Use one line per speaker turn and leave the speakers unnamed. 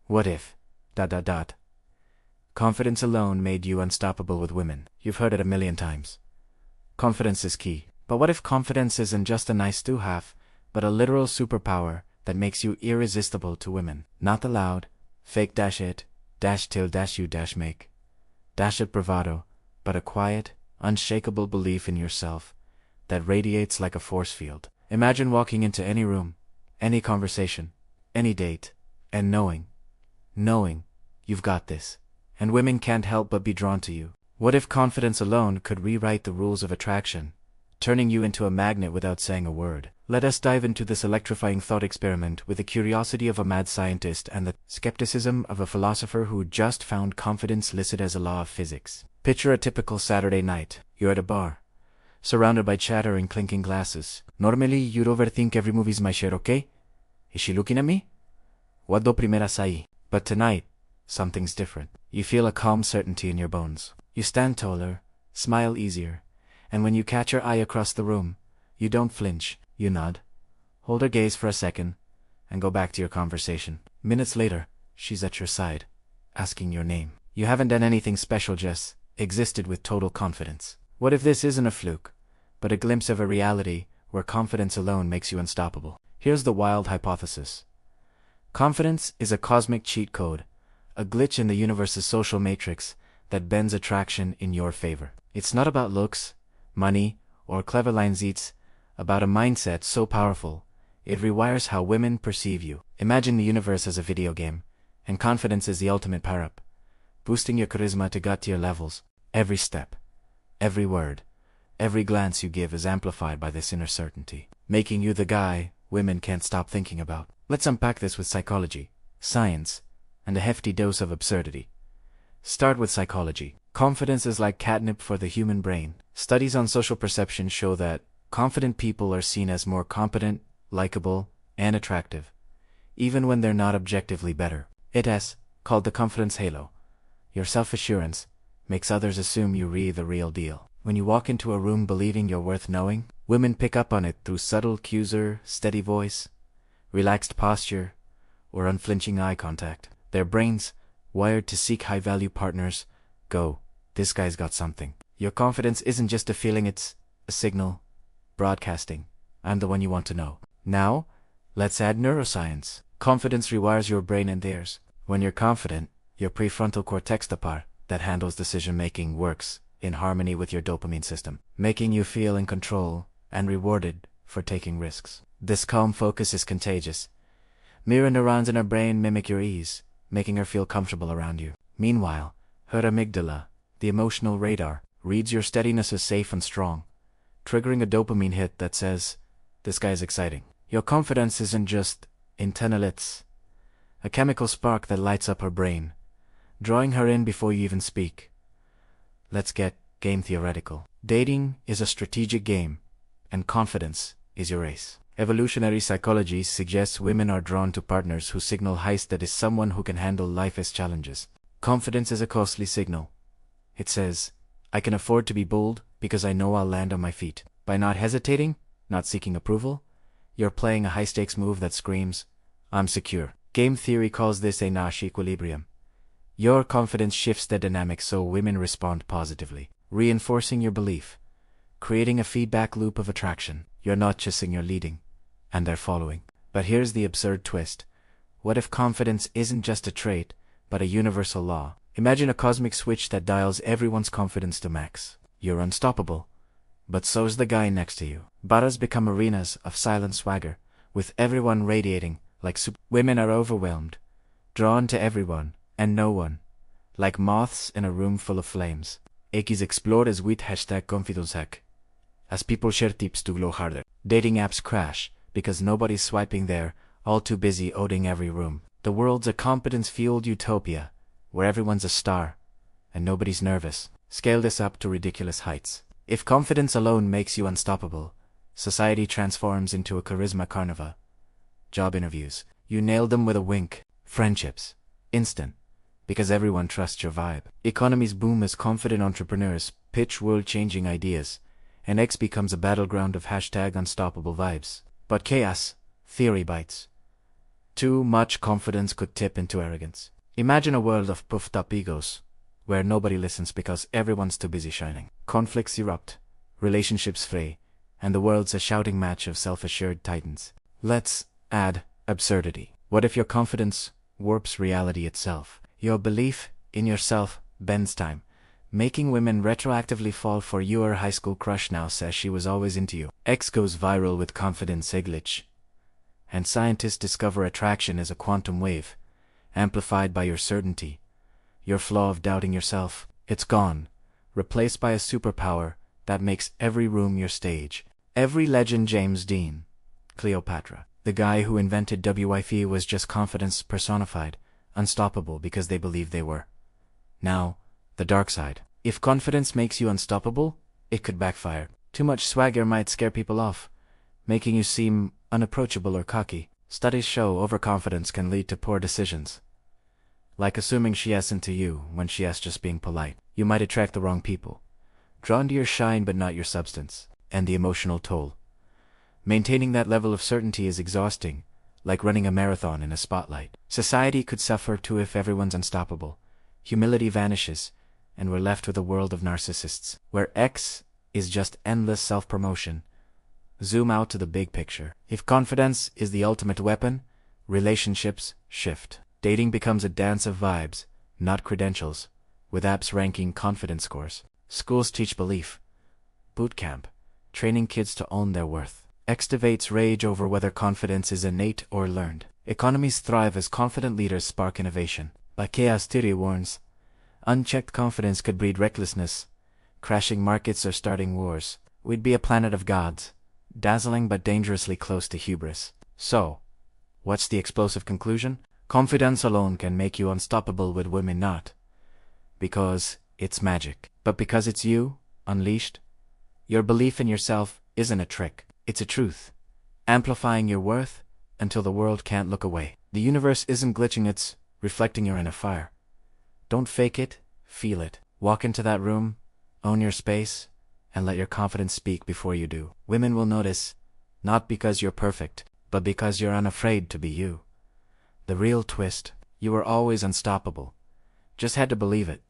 What if, ... confidence alone made you unstoppable with women? You've heard it a million times. Confidence is key. But what if confidence isn't just a nice to have, but a literal superpower that makes you irresistible to women? Not the loud, fake dash it, dash till dash you dash make, dash it bravado, but a quiet, unshakable belief in yourself that radiates like a force field. Imagine walking into any room, any conversation, any date, and knowing you've got this, and women can't help but be drawn to you. What if confidence alone could rewrite the rules of attraction, turning you into a magnet without saying a word? Let us dive into this electrifying thought experiment with the curiosity of a mad scientist and the skepticism of a philosopher who just found confidence listed as a law of physics. Picture a typical Saturday night. You're at a bar, surrounded by chatter and clinking glasses. Normally, you'd overthink every movie's my share, okay? Is she looking at me? What do primeras ahí? But tonight, something's different. You feel a calm certainty in your bones. You stand taller, smile easier, and when you catch her eye across the room, you don't flinch, you nod, hold her gaze for a second, and go back to your conversation. Minutes later, she's at your side, asking your name. You haven't done anything special, just existed with total confidence. What if this isn't a fluke, but a glimpse of a reality where confidence alone makes you unstoppable? Here's the wild hypothesis. Confidence is a cosmic cheat code, a glitch in the universe's social matrix that bends attraction in your favor. It's not about looks, money, or clever lines. It's about a mindset so powerful, it rewires how women perceive you. Imagine the universe as a video game, and confidence is the ultimate power-up, boosting your charisma to god-tier levels. Every step, every word, every glance you give is amplified by this inner certainty, making you the guy women can't stop thinking about. Let's unpack this with psychology, science, and a hefty dose of absurdity. Start with psychology. Confidence is like catnip for the human brain. Studies on social perception show that confident people are seen as more competent, likable, and attractive, even when they're not objectively better. It's called the confidence halo. Your self-assurance makes others assume you're the real deal. When you walk into a room believing you're worth knowing, women pick up on it through subtle cues, steady voice, relaxed posture, or unflinching eye contact. Their brains, wired to seek high-value partners, go, this guy's got something. Your confidence isn't just a feeling, it's a signal, broadcasting, I'm the one you want to know. Now, let's add neuroscience. Confidence rewires your brain and theirs. When you're confident, your prefrontal cortex, the part that handles decision-making, works in harmony with your dopamine system, making you feel in control and rewarded for taking risks. This calm focus is contagious. Mirror neurons in her brain mimic your ease, making her feel comfortable around you. Meanwhile, her amygdala, the emotional radar, reads your steadiness as safe and strong, triggering a dopamine hit that says, this guy's exciting. Your confidence isn't just internal, it's a chemical spark that lights up her brain, drawing her in before you even speak. Let's get game theoretical. Dating is a strategic game, and confidence is your ace. Evolutionary psychology suggests women are drawn to partners who signal height, that is, someone who can handle life's challenges. Confidence is a costly signal. It says, I can afford to be bold because I know I'll land on my feet. By not hesitating, not seeking approval, you're playing a high-stakes move that screams, I'm secure. Game theory calls this a Nash equilibrium. Your confidence shifts the dynamics so women respond positively, reinforcing your belief, creating a feedback loop of attraction. You're not chasing, you're leading, and they're following. But here's the absurd twist. What if confidence isn't just a trait, but a universal law? Imagine a cosmic switch that dials everyone's confidence to max. You're unstoppable, but so's the guy next to you. Bars become arenas of silent swagger, with everyone radiating like women are overwhelmed, drawn to everyone and no one, like moths in a room full of flames. X explores with #confidence hack, as people share tips to glow harder. Dating apps crash because nobody's swiping, there, all too busy owning every room. The world's a competence-fueled utopia, where everyone's a star, and nobody's nervous. Scale this up to ridiculous heights. If confidence alone makes you unstoppable, society transforms into a charisma carnival. Job interviews, you nailed them with a wink. Friendships, instant, because everyone trusts your vibe. Economies boom as confident entrepreneurs pitch world-changing ideas, and X becomes a battleground of #unstoppable vibes. But chaos theory bites. Too much confidence could tip into arrogance. Imagine a world of puffed up egos, where nobody listens because everyone's too busy shining. Conflicts erupt, relationships fray, and the world's a shouting match of self-assured titans. Let's add absurdity. What if your confidence warps reality itself? Your belief in yourself bends time, making women retroactively fall for your high school crush now says she was always into you. X goes viral with confidence glitch, and scientists discover attraction is a quantum wave, amplified by your certainty. Your flaw of doubting yourself, it's gone, replaced by a superpower that makes every room your stage. Every legend James Dean, Cleopatra. The guy who invented Wi-Fi was just confidence personified, unstoppable because they believed they were. Now, the dark side. If confidence makes you unstoppable, it could backfire. Too much swagger might scare people off, making you seem unapproachable or cocky. Studies show overconfidence can lead to poor decisions, like assuming she has into you when she has just being polite. You might attract the wrong people, drawn to your shine but not your substance. And the emotional toll. Maintaining that level of certainty is exhausting, like running a marathon in a spotlight. Society could suffer too if everyone's unstoppable. Humility vanishes, and we're left with a world of narcissists, where X is just endless self-promotion. Zoom out to the big picture. If confidence is the ultimate weapon, relationships shift. Dating becomes a dance of vibes, not credentials, with apps ranking confidence scores. Schools teach belief. Boot camp, training kids to own their worth. Excavates rage over whether confidence is innate or learned. Economies thrive as confident leaders spark innovation. But Chaos Theory warns, unchecked confidence could breed recklessness, crashing markets or starting wars. We'd be a planet of gods, dazzling but dangerously close to hubris. So, what's the explosive conclusion? Confidence alone can make you unstoppable with women, not because it's magic, but because it's you, unleashed. Your belief in yourself isn't a trick, it's a truth, amplifying your worth until the world can't look away. The universe isn't glitching, it's reflecting your inner fire. Don't fake it, feel it. Walk into that room, own your space, and let your confidence speak before you do. Women will notice, not because you're perfect, but because you're unafraid to be you. The real twist, you were always unstoppable. Just had to believe it.